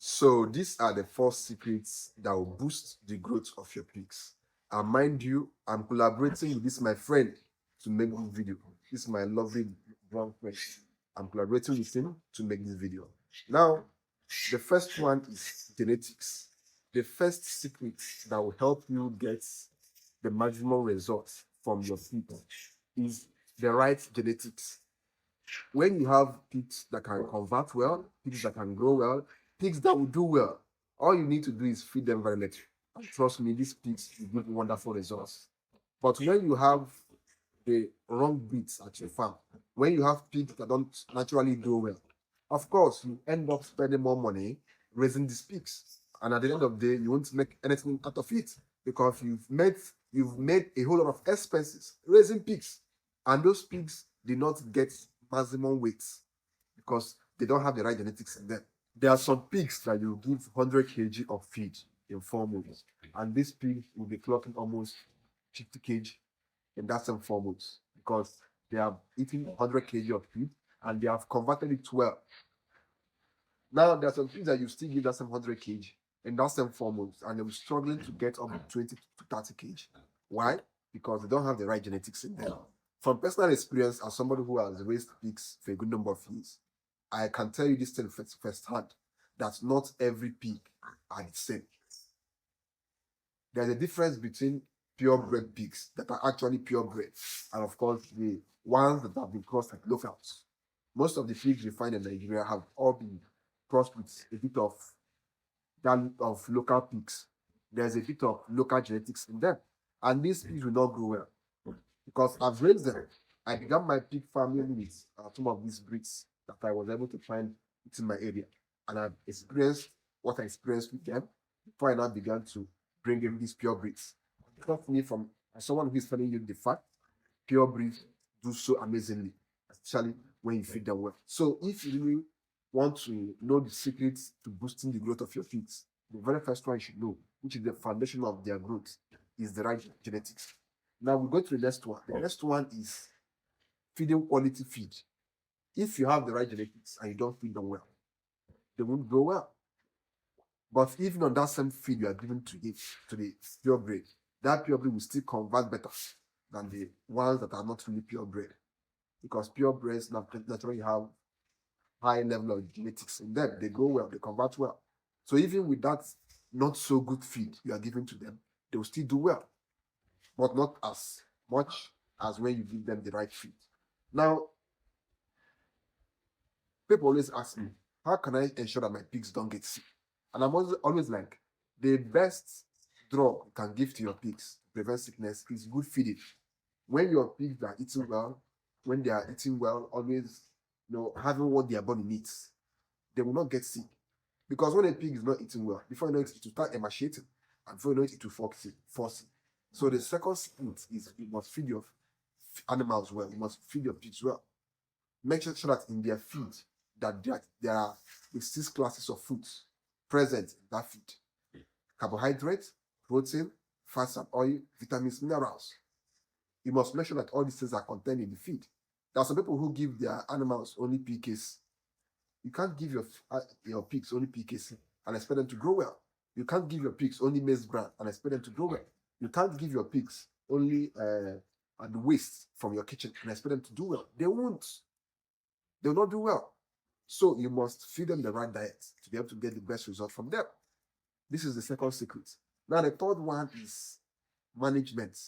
So these are the 4 secrets that will boost the growth of your pigs. And mind you, I'm collaborating with this my friend to make this video. This is my lovely brown friend. I'm collaborating with him to make this video. Now, the first one is genetics. The first secret that will help you get the maximum results from your pigs is the right genetics. When you have pigs that can convert well, pigs that can grow well, pigs that will do well, all you need to do is feed them very little. And trust me, these pigs will give wonderful results. But when you have the wrong breeds at your farm, when you have pigs that don't naturally do well, of course, you end up spending more money raising these pigs. And at the end of the day, you won't make anything out of it because you've made a whole lot of expenses raising pigs. And those pigs did not get maximum weight because they don't have the right genetics in them. There are some pigs that you give 100 kg of feed in 4 months, and these pigs will be clocking almost 50 kg in that same 4 months because they have eaten 100 kg of feed and they have converted it well. Now, there are some pigs that you still give that same 100 kg in that same 4 months, and they'll be struggling to get up to 20 to 30 kg. Why? Because they don't have the right genetics in them. From personal experience, as somebody who has raised pigs for a good number of years, I can tell you this thing firsthand that not every pig are the same. There's a difference between purebred pigs that are actually purebred and, of course, the ones that have been crossed like locals. Most of the pigs we find in Nigeria have all been crossed with a bit of local pigs. There's a bit of local genetics in them, and these pigs will not grow well because I've raised them. I began my pig farming with some of these breeds that I was able to find within my area, and I've experienced what I experienced with them before I now began to bring in these pure breeds. Trust me, from as someone who is telling you the fact, pure breeds do so amazingly, especially when you feed them well. So, if you really want to know the secrets to boosting the growth of your pigs, the very first one you should know, which is the foundation of their growth, is the right genetics. Now we go to the next one. The next one is feeding quality feed. If you have the right genetics and you don't feed them well, they won't grow well. But even on that same feed you are giving to it, to the purebred, that purebred will still convert better than the ones that are not really purebred. Because purebreds naturally have high level of genetics in them. They grow well, they convert well. So even with that not so good feed you are giving to them, they will still do well, but not as much as when you give them the right feed. Now, people always ask me, how can I ensure that my pigs don't get sick? And I'm always like, the best drug you can give to your pigs to prevent sickness is good feeding. When your pigs are eating well, when they are eating well, always having what their body needs, they will not get sick. Because when a pig is not eating well, before you know it, it will start emaciating, and before you know it, it will force. So the second secret is you must feed your animals well. You must feed your pigs well. Make sure that in their feed that there are the 6 classes of foods present in that feed: carbohydrates, protein, fats and oil, vitamins, minerals. You must make sure that all these things are contained in the feed. There are some people who give their animals only PKs. You can't give your pigs only PKs and expect them to grow well. You can't give your pigs only maize bran and expect them to grow well. You can't give your pigs only the waste from your kitchen and expect them to do well. They won't. They will not do well. So you must feed them the right diet to be able to get the best result from them. This is the second secret. Now the third one is management.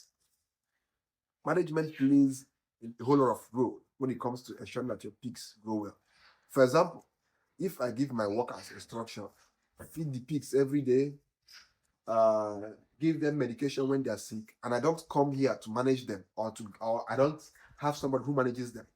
Management plays a whole lot of role when it comes to ensuring that your pigs grow well. For example, if I give my workers instruction, feed the pigs every day, uh, give them medication when they are sick, and I don't come here to manage them or I don't have somebody who manages them.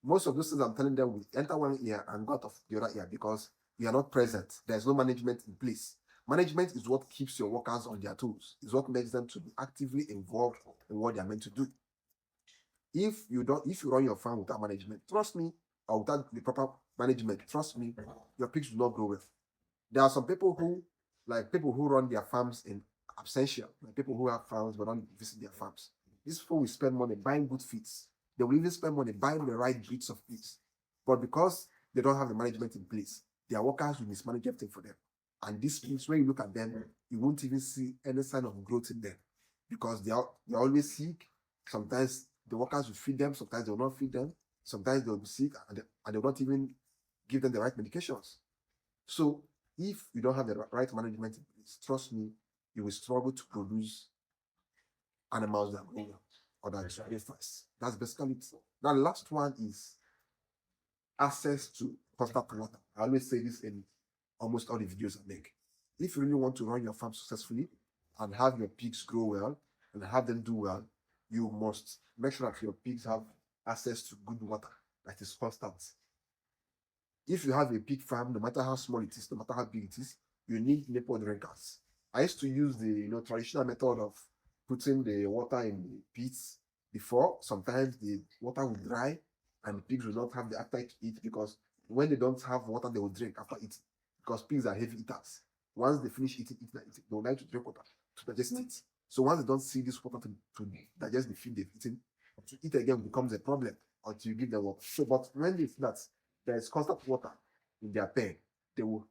Most of those things I'm telling them will enter one ear and go out of the other ear because we are not present. There's no management in place. Management is what keeps your workers on their toes. Is what makes them to be actively involved in what they are meant to do. If you run your farm without management, trust me, or without the proper management, trust me, your pigs will not grow well. There are some people who run their farms in absentia, like people who have farms but don't visit their farms. These people will spend money buying good feeds. They will even spend money buying the right breeds of pigs. But because they don't have the management in place, their workers will mismanage everything for them. And these pigs, when you look at them, you won't even see any sign of growth in them because they're always sick. Sometimes the workers will feed them, sometimes they will not feed them, sometimes they'll be sick and they'll not even give them the right medications. So if you don't have the right management in place, trust me, you will struggle to produce animals that grow well or that grow fast. That's basically it. Now, the last one is access to constant water. I always say this in almost all the videos I make. If you really want to run your farm successfully and have your pigs grow well and have them do well, you must make sure that your pigs have access to good water that is constant. If you have a pig farm, no matter how small it is, no matter how big it is, you need nipple drinkers. I used to use the traditional method of putting the water in the pits before. Sometimes the water will dry and the pigs will not have the appetite to eat because when they don't have water, they will drink after eating. Because pigs are heavy eaters. Once they finish eating, they will like to drink water to digest it. So once they don't see this water to digest the food they've eaten, to eat again becomes a problem until you give them water. So, but when they see that there is constant water in their pen, they will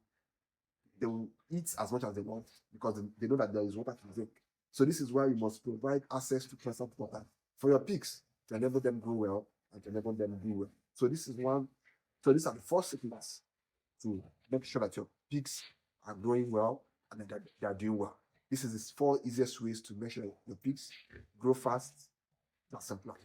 eat as much as they want because they know that there is water to drink. So this is why you must provide access to constant water for your pigs to enable them grow well and to enable them do well. So this is one. So these are the 4 secrets to make sure that your pigs are growing well and that they are doing well. This is the 4 easiest ways to make sure your pigs grow fast. That's simple.